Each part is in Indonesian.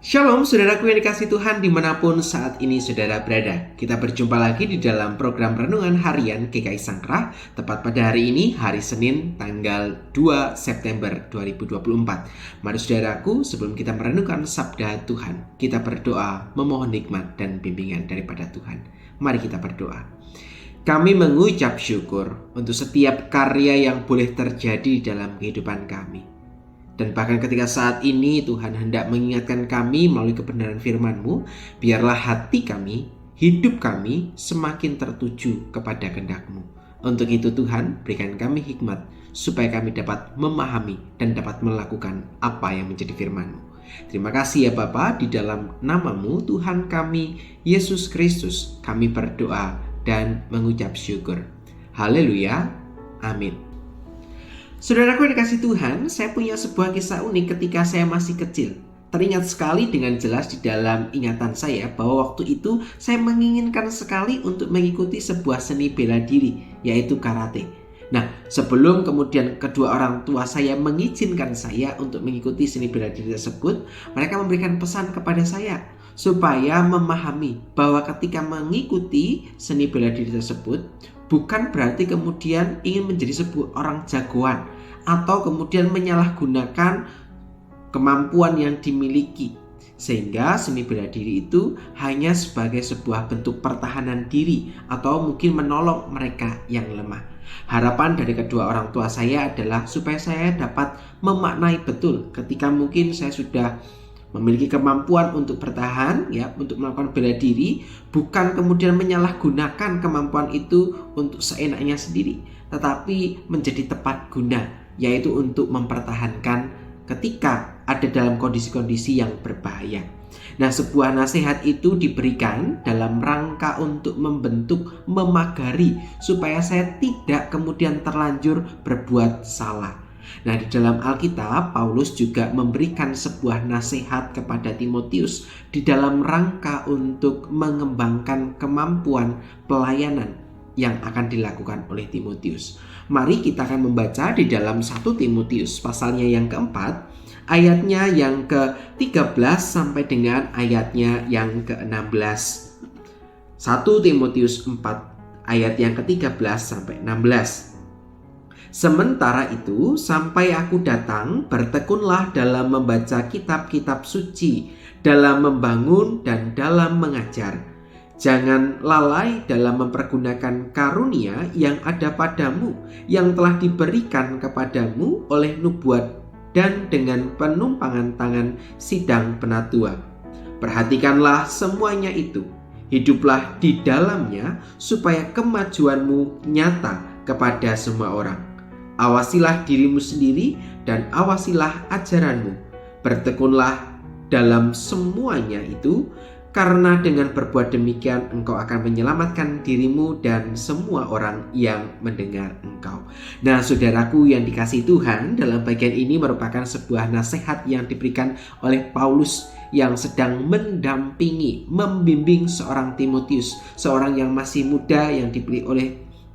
Shalom saudaraku yang dikasihi Tuhan dimanapun saat ini saudara berada. Kita berjumpa lagi di dalam program Renungan Harian GKI Sangkrah. Tepat pada hari ini, hari Senin tanggal 2 September 2024. Mari saudaraku, sebelum kita merenungkan sabda Tuhan, kita berdoa memohon nikmat dan bimbingan daripada Tuhan. Mari kita berdoa. Kami mengucap syukur untuk setiap karya yang boleh terjadi dalam kehidupan kami. Dan bahkan ketika saat ini Tuhan hendak mengingatkan kami melalui kebenaran firman-Mu, biarlah hati kami, hidup kami semakin tertuju kepada kehendak-Mu. Untuk itu Tuhan, berikan kami hikmat supaya kami dapat memahami dan dapat melakukan apa yang menjadi firman-Mu. Terima kasih ya Bapa, di dalam nama-Mu Tuhan kami, Yesus Kristus, kami berdoa dan mengucap syukur. Haleluya, amin. Saudaraku yang dikasihi Tuhan, saya punya sebuah kisah unik ketika saya masih kecil. Teringat sekali dengan jelas di dalam ingatan saya bahwa waktu itu saya menginginkan sekali untuk mengikuti sebuah seni bela diri, yaitu karate. Nah, sebelum kemudian kedua orang tua saya mengizinkan saya untuk mengikuti seni bela diri tersebut, mereka memberikan pesan kepada saya supaya memahami bahwa ketika mengikuti seni bela diri tersebut bukan berarti kemudian ingin menjadi sebuah orang jagoan atau kemudian menyalahgunakan kemampuan yang dimiliki, sehingga seni bela diri itu hanya sebagai sebuah bentuk pertahanan diri atau mungkin menolong mereka yang lemah. Harapan dari kedua orang tua saya adalah supaya saya dapat memaknai betul ketika mungkin saya sudah memiliki kemampuan untuk bertahan, untuk melakukan bela diri, bukan kemudian menyalahgunakan kemampuan itu untuk seenaknya sendiri, tetapi menjadi tepat guna, yaitu untuk mempertahankan ketika ada dalam kondisi-kondisi yang berbahaya. Nah, sebuah nasihat itu diberikan dalam rangka untuk membentuk, memagari, supaya saya tidak kemudian terlanjur berbuat salah. Nah, di dalam Alkitab, Paulus juga memberikan sebuah nasihat kepada Timotius di dalam rangka untuk mengembangkan kemampuan pelayanan yang akan dilakukan oleh Timotius. Mari kita akan membaca di dalam 1 Timotius pasalnya yang keempat, ayatnya yang ke-13 sampai dengan ayatnya yang ke-16. 1 Timotius 4 ayat yang ke-13 sampai 16. Sementara itu, sampai aku datang, bertekunlah dalam membaca kitab-kitab suci, dalam membangun dan dalam mengajar. Jangan lalai dalam mempergunakan karunia yang ada padamu, yang telah diberikan kepadamu oleh nubuat dan dengan penumpangan tangan sidang penatua. Perhatikanlah semuanya itu, hiduplah di dalamnya supaya kemajuanmu nyata kepada semua orang. Awasilah dirimu sendiri dan awasilah ajaranmu. Bertekunlah dalam semuanya itu, karena dengan berbuat demikian engkau akan menyelamatkan dirimu dan semua orang yang mendengar engkau. Nah, saudaraku yang dikasihi Tuhan, dalam bagian ini merupakan sebuah nasihat yang diberikan oleh Paulus yang sedang mendampingi, membimbing seorang Timotius, seorang yang masih muda yang dipilih oleh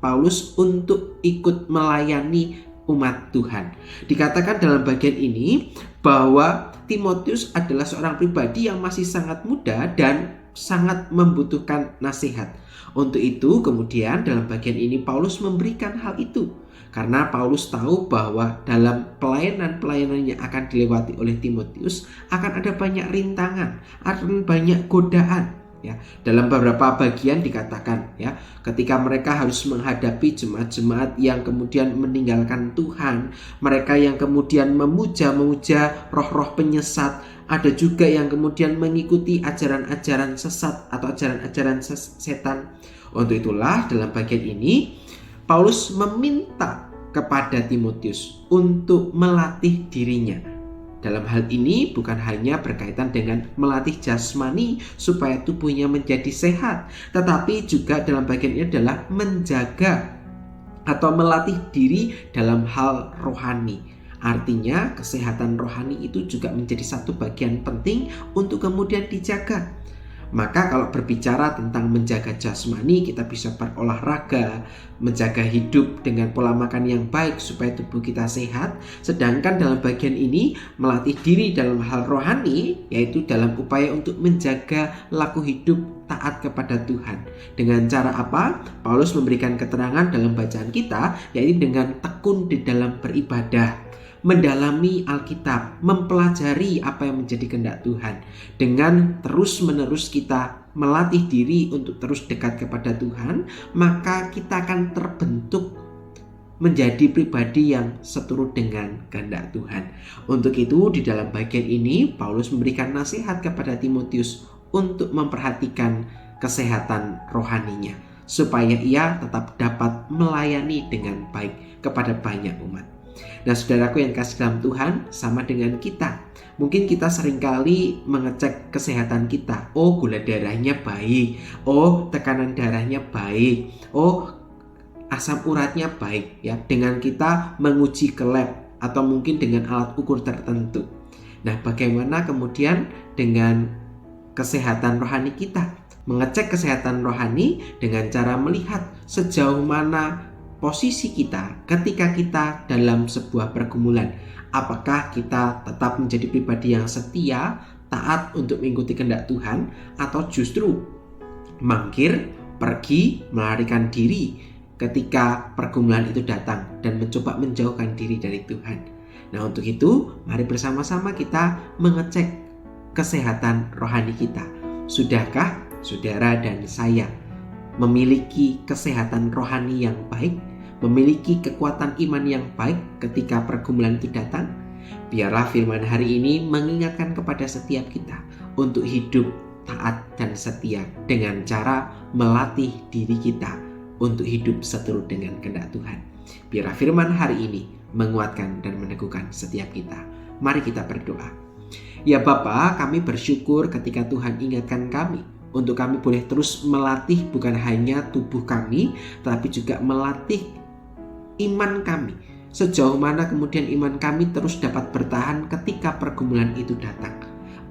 Paulus untuk ikut melayani umat Tuhan. Dikatakan dalam bagian ini bahwa Timotius adalah seorang pribadi yang masih sangat muda dan sangat membutuhkan nasihat. Untuk itu kemudian dalam bagian ini Paulus memberikan hal itu, karena Paulus tahu bahwa dalam pelayanan-pelayanan yang akan dilewati oleh Timotius akan ada banyak rintangan, akan banyak godaan. Dalam beberapa bagian dikatakan ketika mereka harus menghadapi jemaat-jemaat yang kemudian meninggalkan Tuhan, mereka yang kemudian memuja-memuja roh-roh penyesat, ada juga yang kemudian mengikuti ajaran-ajaran sesat atau ajaran-ajaran setan. Untuk itulah dalam bagian ini Paulus meminta kepada Timotius untuk melatih dirinya. Dalam hal ini bukan hanya berkaitan dengan melatih jasmani supaya tubuhnya menjadi sehat, tetapi juga dalam bagian ini adalah menjaga atau melatih diri dalam hal rohani. Artinya kesehatan rohani itu juga menjadi satu bagian penting untuk kemudian dijaga. Maka kalau berbicara tentang menjaga jasmani, kita bisa berolahraga, menjaga hidup dengan pola makan yang baik supaya tubuh kita sehat. Sedangkan dalam bagian ini melatih diri dalam hal rohani, yaitu dalam upaya untuk menjaga laku hidup taat kepada Tuhan. Dengan cara apa? Paulus memberikan keterangan dalam bacaan kita, yaitu dengan tekun di dalam beribadah, mendalami Alkitab, mempelajari apa yang menjadi kehendak Tuhan. Dengan terus-menerus kita melatih diri untuk terus dekat kepada Tuhan, maka kita akan terbentuk menjadi pribadi yang seturut dengan kehendak Tuhan. Untuk itu, di dalam bagian ini Paulus memberikan nasihat kepada Timotius untuk memperhatikan kesehatan rohaninya, supaya ia tetap dapat melayani dengan baik kepada banyak umat. Nah, saudaraku yang kasih dalam Tuhan, sama dengan kita. Mungkin kita seringkali mengecek kesehatan kita. Oh, gula darahnya baik. Oh, tekanan darahnya baik. Oh, asam uratnya baik. Ya, dengan kita menguji ke lab atau mungkin dengan alat ukur tertentu. Nah, bagaimana kemudian dengan kesehatan rohani kita? Mengecek kesehatan rohani dengan cara melihat sejauh mana posisi kita ketika kita dalam sebuah pergumulan. Apakah kita tetap menjadi pribadi yang setia, taat untuk mengikuti kehendak Tuhan, atau justru mangkir, pergi, melarikan diri ketika pergumulan itu datang dan mencoba menjauhkan diri dari Tuhan. Nah, untuk itu mari bersama-sama kita mengecek kesehatan rohani kita. Sudahkah saudara dan saya memiliki kesehatan rohani yang baik, memiliki kekuatan iman yang baik ketika pergumulan itu datang? Biarlah firman hari ini mengingatkan kepada setiap kita untuk hidup taat dan setia dengan cara melatih diri kita untuk hidup seturut dengan kehendak Tuhan. Biarlah firman hari ini menguatkan dan meneguhkan setiap kita. Mari kita berdoa. Ya Bapa, kami bersyukur ketika Tuhan ingatkan kami untuk kami boleh terus melatih bukan hanya tubuh kami, tapi juga melatih iman kami. Sejauh mana kemudian iman kami terus dapat bertahan ketika pergumulan itu datang.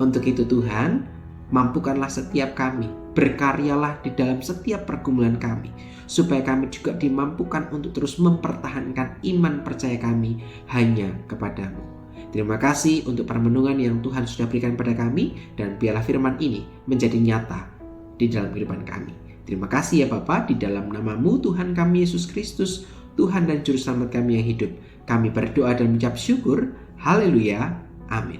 Untuk itu Tuhan, mampukanlah setiap kami, berkaryalah di dalam setiap pergumulan kami, supaya kami juga dimampukan untuk terus mempertahankan iman percaya kami hanya kepadamu. Terima kasih untuk permenungan yang Tuhan sudah berikan pada kami, dan biarlah firman ini menjadi nyata di dalam kehidupan kami. Terima kasih ya Bapa, di dalam nama-Mu Tuhan kami Yesus Kristus, Tuhan dan Juru Selamat kami yang hidup, kami berdoa dan mengucap syukur. Haleluya. Amin.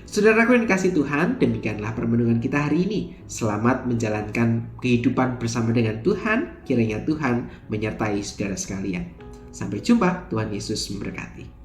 Saudaraku yang dikasihi Tuhan, demikianlah permenungan kita hari ini. Selamat menjalankan kehidupan bersama dengan Tuhan. Kiranya Tuhan menyertai saudara sekalian. Sampai jumpa. Tuhan Yesus memberkati.